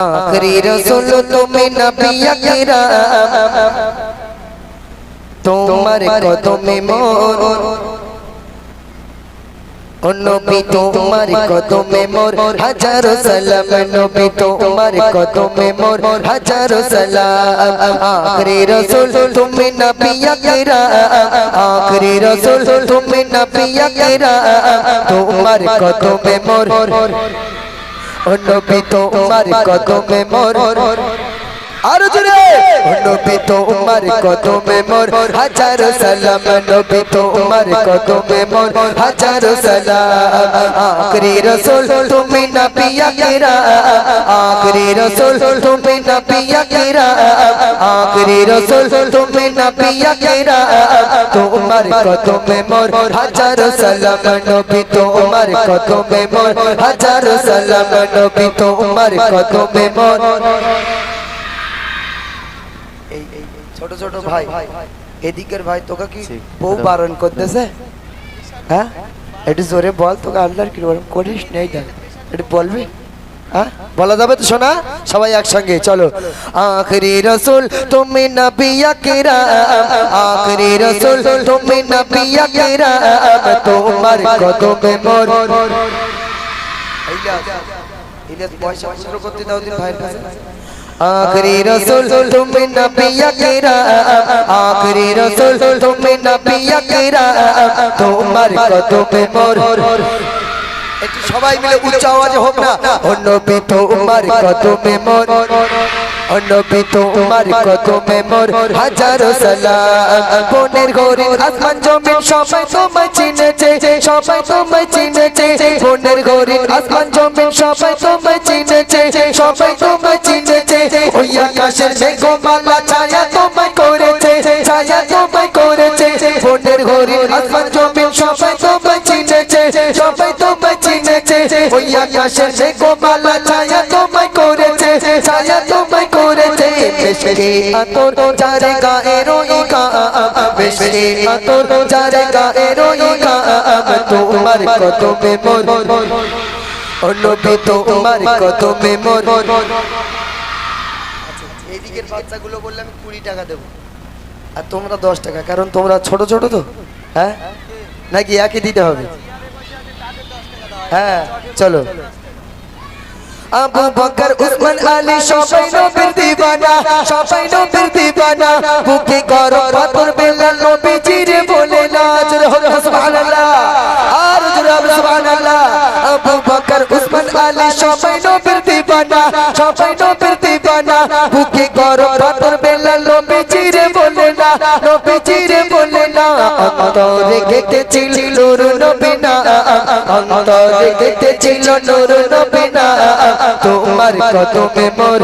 आखिरी रसूल तुम्हें नबी अकरम तुम्हारे कदमे मोर ओ नबी तुम्हारे कदमे मोर हजारों सलाम नबी तुम्हारे कदमे मोर हजारों सलाम आखिरी रसूल तुम्हें नबी अकरम आखिरी रसूल तुम्हें नबी अकरम तुम्हारे कदमे मोर ओ नबी तुम्हारे कदमे मोर और जुरे ओ नबी तुम्हारे कदमे मोर हजारों सलाम नबी तुम्हारे कदमे मोर हजारों सलाम आखिरी रसूल तुम्हें नबी अकरम आखिरी रसूल तुम्हें नबी अकरम आखिरी रसूल तुम्हें नबी अकरम तुम्हारे कदमे मोर हजारों सलाम नबी तुम्हारे कदमे मोर हजारों सलाम नबी तुम्हारे कदमे मोर ছোট ছোট ভাই এদিকের ভাই তোকে কি বউ বারণ করতেছে হ্যাঁ একটু জোরে বল তোকে আল্লাহর কি করিস নেই দেখ একটু বলবি হ্যাঁ বলা যাবে তো শোনা সবাই একসঙ্গে চলো আখরি রসুল তুমি নবী আকরাম আখরি রসুল তুমি নবী আকরাম তোমার কদমে মোর ইলিয়াস পয়সা শুরু করতে দাও দিন ভাইয়ের কাছে आखिरी रसूल तुम्हें नबी अकरम आखिरी रसूल तुम्हें नबी अकरम तुम्हारे कदमे मोर একটু সবাই মিলে উচ্চ আওয়াজে হোক না ও নবী তোমার কদমে মোর ও নবী তোমার কদমে মোর হাজারো সালাম বনের ঘরের আসমান জমিন সবাই তোমায় চিনেছে সবাই তোমায় চিনেছে বনের ঘরের আসমান জমিন সবাই তোমায় চিনেছে সবাই তোমায় চিনেছে ওই আকাশের মেঘমালা ছায়া তোমায় করেছে ছায়া তোমায় করেছে বনের ঘরের আসমান জমিন সবাই তোমায় চিনেছে সবাই তোমায় চিনেছে ওই আকাশের মেঘমালা ছায়া তোমায় করেছে ছায়া তোমায় করেছে বেশকে আতর যারে গায়ে রোই কাম বেশকে আতর যারে গায়ে রোই কাম তোমার কদমে মোর ও নবী তোমার কদমে মোর এইদিকের বাচ্চাগুলো বললে আমি 20 টাকা দেব আর তোমরা 10 টাকা কারণ তোমরা ছোট ছোট তো হ্যাঁ নাকি একই দিতে হবে হ্যাঁ চলো আবু বকর উসমান আলী সবাই নবীর দিওয়ানা সবাই নবীর দিওয়ানা বুকে করো পাথর বেলাল নবীজিরে বলে না জোরে হলো সুবহানাল্লাহ আর জোরে হলো সুবহানাল্লাহ আবু বকর উসমান আলী সবাই নবীর দিওয়ানা সবাই নবীর দিওয়ানা বুকে করো পাথর বেলাল নবীজিরে বলে না নবীজিরে বলে না অন্তরে গেঁথেছিল নূর নবী না অন্তরে গেঁথেছিল নূর নবী না তোমার কদমে মোর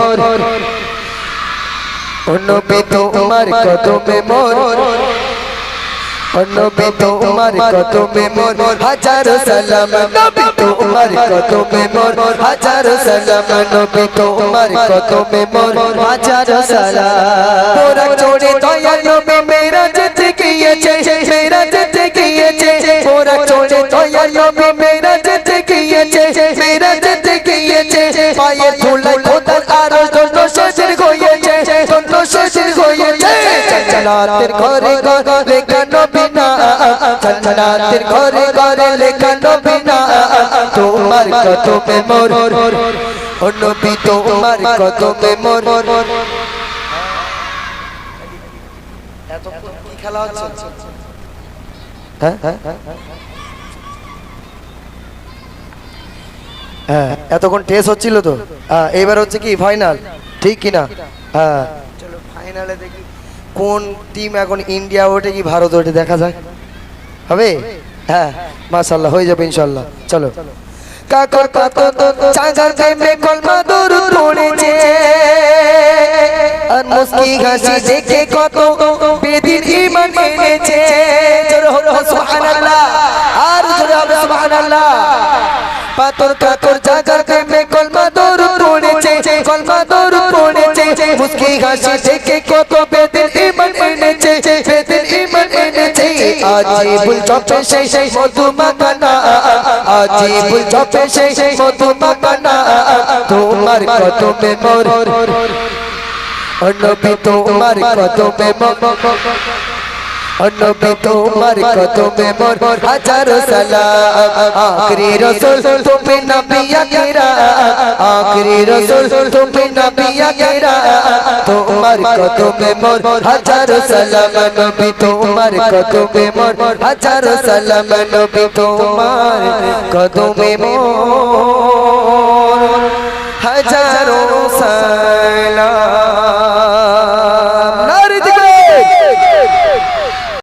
ও নবী তোমার কদমে মোর ও নবী তোমার কদমে মোর হাজারো সালাম নবী তোমার কদমে মোর হাজারো সালাম নবী তোমার কদমে মোর হাজারো সালাম ওরা চড়ে দয়াল নবী মেরাজ থেকে গিয়েছে মেরাজ থেকে গিয়েছে ওরা চড়ে দয়াল নবী মেরাজ থেকে গিয়েছে মেরাজ থেকে গিয়েছে পায়ে ধুলাই খোদার আরশ দন্ত শেষের হয়েছে দন্ত শেষের হয়েছে জান্নাতের ঘরে ঘরে লেখা নবী না জান্নাতের ঘরে ঘরে লেখা নবী না তোমার কদমে মোর ও নবী তোমার কদমে মোর এতক্ষণ কি খেলা হচ্ছে হ্যাঁ হ্যাঁ এতক্ষণ টেস্ট হচ্ছিল তো এবার হচ্ছে কি ফাইনাল ঠিক কিনা হ্যাঁ চলো ফাইনালে দেখি কোন টিম এখন ইন্ডিয়া ওঠে কি ভারত ওঠে দেখা যাক হবে হ্যাঁ মাশাআল্লাহ হয়ে যাবে ইনশাআল্লাহ চলো কাকা কাকা চাঁদার প্রেমে কলমা দরুদ পড়েছে আর মুস্কি হাসি দেখে কত বেদিন ঈমান এনেছে জোরে হলো সুবহানাল্লাহ আর জোরে হলো সুবহানাল্লাহ পাথর কাকর জাগার প্রেমে কলমা দরুদ পড়েছে কলমা দরুদ পড়েছে মুস্কি হাসি দেখে কত বেদিন ঈমান এনেছে বেদিন ঈমান এনেছে আজিবুল চপে সেই মধু মাখানা আজীব জপে সেই মধু মাখানা তোমার কদমে মোর ও নবী তোমার কদমে মোর নবী তোমার কদমে মোর হাজারো সালাম আখরি রাসূল তুমি নবী আকরাম আখরি রাসূল তুমি নবী আকরাম তোমার কদমে মোর হাজারো সালাম নবী তোমার কদমে মোর হাজারো সালাম নবী তোমার কদমে মোর হাজারো সালাম